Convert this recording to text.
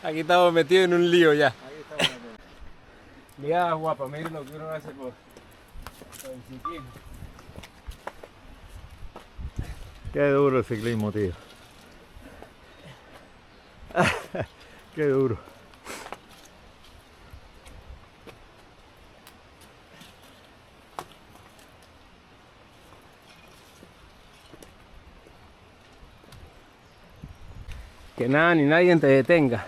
Aquí estamos metidos en un lío ya. Ahí estamos metidos. Mira, guapa, mira lo que uno hace por el ciclismo. Qué duro el ciclismo, tío. Qué duro. Que nada ni nadie te detenga.